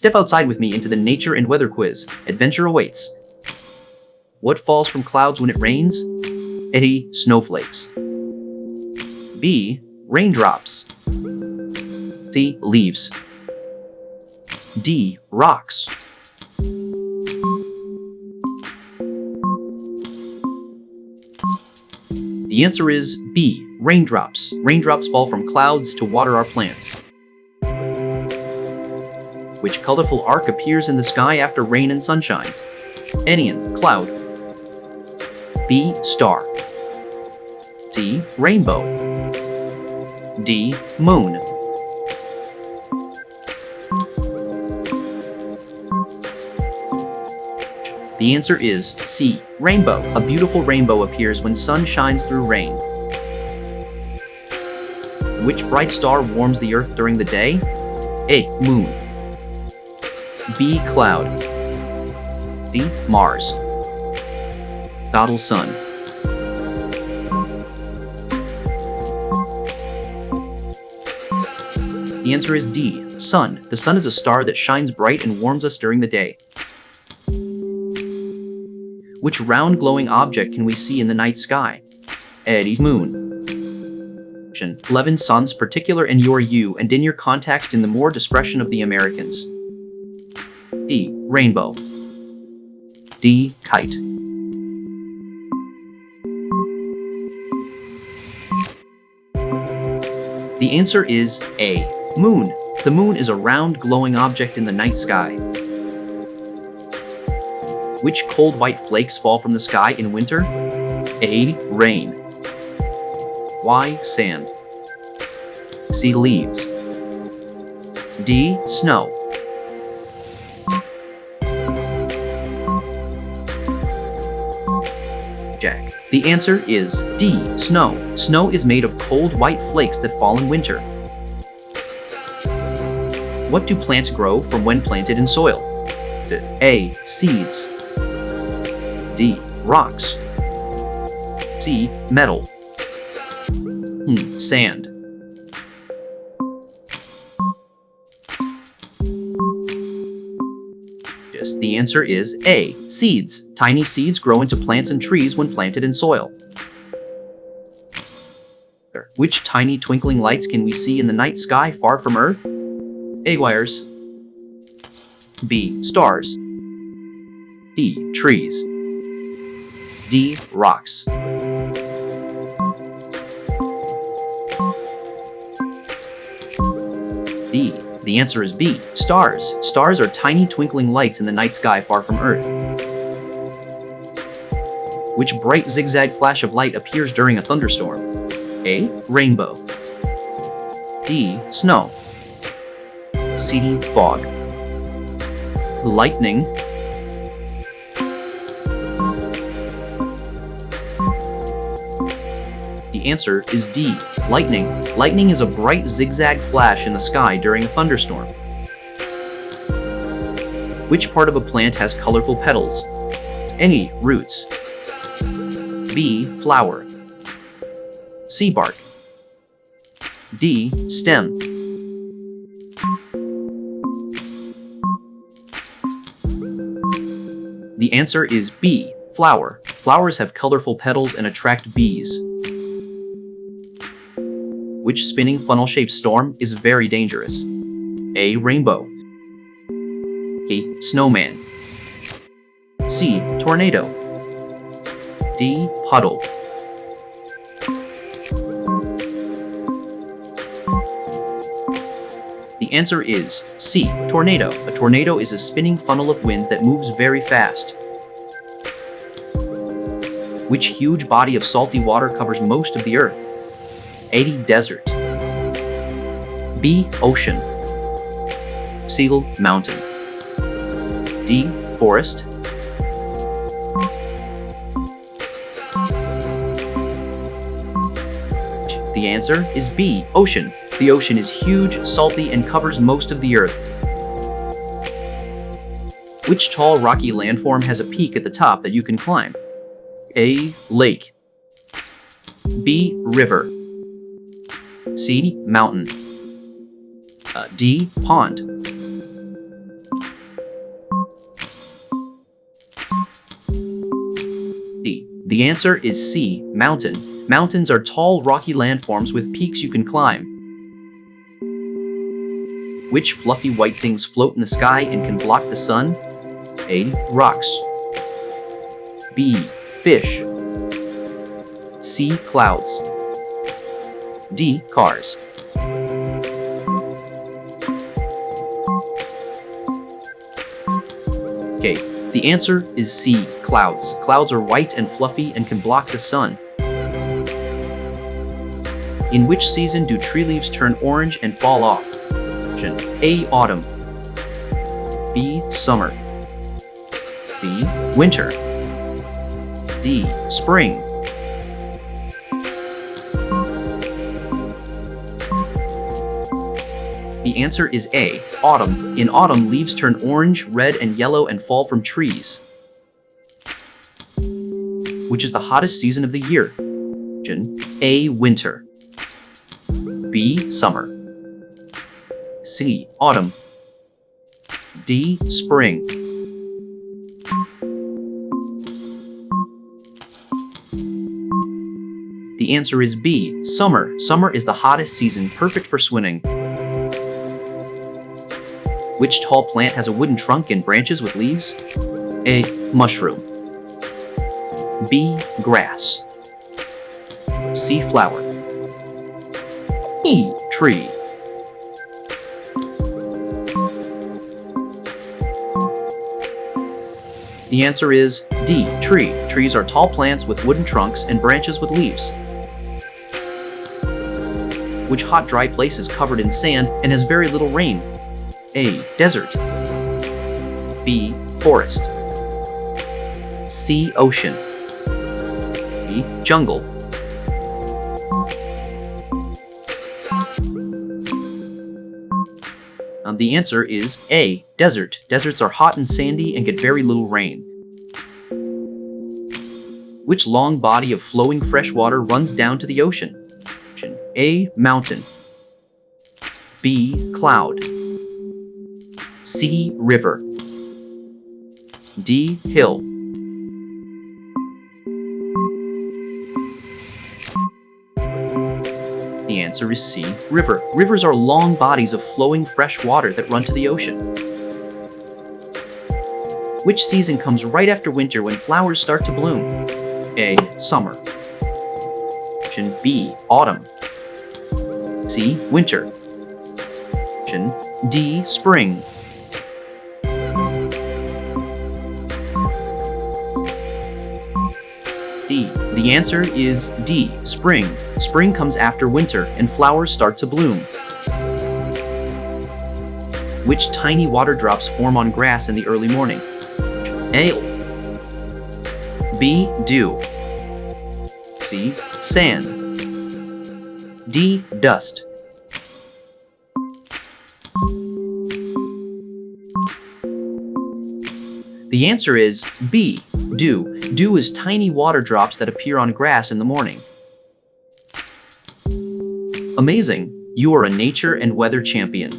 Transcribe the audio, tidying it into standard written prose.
Step outside with me into the nature and weather quiz. Adventure awaits. What falls from clouds when it rains? A. Snowflakes. B. Raindrops. C. Leaves. D. Rocks. The answer is B. Raindrops. Raindrops fall from clouds to water our plants. Which colorful arc appears in the sky after rain and sunshine? Anion, cloud. B. Star. C. Rainbow. D. Moon. The answer is C. Rainbow. A beautiful rainbow appears when sun shines through rain. Which bright star warms the earth during the day? A. Moon. B. Cloud. D. Mars. Total sun. The answer is D. Sun. The sun is a star that shines bright and warms us during the day. Which round glowing object can we see in the night sky? A. Moon. 11 suns particular in your you and in your context in the more discretion of the Americans. D. Rainbow. D. Kite. The answer is A. Moon. The moon is a round glowing object in the night sky. Which cold white flakes fall from the sky in winter? A. Rain. Y. Sand. C. Leaves. D. Snow. Jack. The answer is D. Snow. Snow is made of cold white flakes that fall in winter. What do plants grow from when planted in soil? A. Seeds. D. Rocks. C. Metal. Sand. Yes, the answer is A. Seeds. Tiny seeds grow into plants and trees when planted in soil. Which tiny twinkling lights can we see in the night sky far from Earth? A. Wires. B. Stars. C. Trees. D. Rocks. D. The answer is B. Stars. Stars are tiny twinkling lights in the night sky far from Earth. Which bright zigzag flash of light appears during a thunderstorm? A. Rainbow. D. Snow. C. Fog. Lightning. The answer is D. Lightning. Lightning is a bright zigzag flash in the sky during a thunderstorm. Which part of a plant has colorful petals? A. Roots. B. Flower. C. Bark. D. Stem. The answer is B. Flower. Flowers have colorful petals and attract bees. Which spinning funnel-shaped storm is very dangerous? A. Rainbow. A. Snowman. C. Tornado. D. Puddle. The answer is C. Tornado. A tornado is a spinning funnel of wind that moves very fast. Which huge body of salty water covers most of the Earth? A. Desert. B. Ocean. C. Mountain. D. Forest. The answer is B. Ocean. The ocean is huge, salty, and covers most of the Earth. Which tall, rocky landform has a peak at the top that you can climb? A. Lake. B. River. C. Mountain. D. Pond. The answer is C, mountain. Mountains are tall, rocky landforms with peaks you can climb. Which fluffy white things float in the sky and can block the sun? A. Rocks. B. Fish. C. Clouds. D. Cars. Okay, the answer is C. Clouds. Clouds are white and fluffy and can block the sun. In which season do tree leaves turn orange and fall off? A. Autumn. B. Summer. C. Winter. D. Spring. The answer is A. Autumn. In autumn, leaves turn orange, red, and yellow and fall from trees. Which is the hottest season of the year? A. Winter. B. Summer. C. Autumn. D. Spring. The answer is B. Summer. Summer is the hottest season, perfect for swimming. Which tall plant has a wooden trunk and branches with leaves? A. Mushroom. B. Grass. C. Flower. E. Tree. The answer is D. Tree. Trees are tall plants with wooden trunks and branches with leaves. Which hot, dry place is covered in sand and has very little rain? A. Desert. B. Forest. C. Ocean. D. Jungle. The answer is A. Desert. Deserts are hot and sandy and get very little rain. Which long body of flowing fresh water runs down to the ocean? A. Mountain. B. Cloud. C. River. D. Hill. The answer is C. River. Rivers are long bodies of flowing fresh water that run to the ocean. Which season comes right after winter when flowers start to bloom? A. Summer. Option B. Autumn. C. Winter. Option D. Spring. D. The answer is D. Spring. Spring comes after winter and flowers start to bloom. Which tiny water drops form on grass in the early morning? A. B. Dew. C. Sand. D. Dust. The answer is B. Dew. Dew is tiny water drops that appear on grass in the morning. Amazing! You are a nature and weather champion.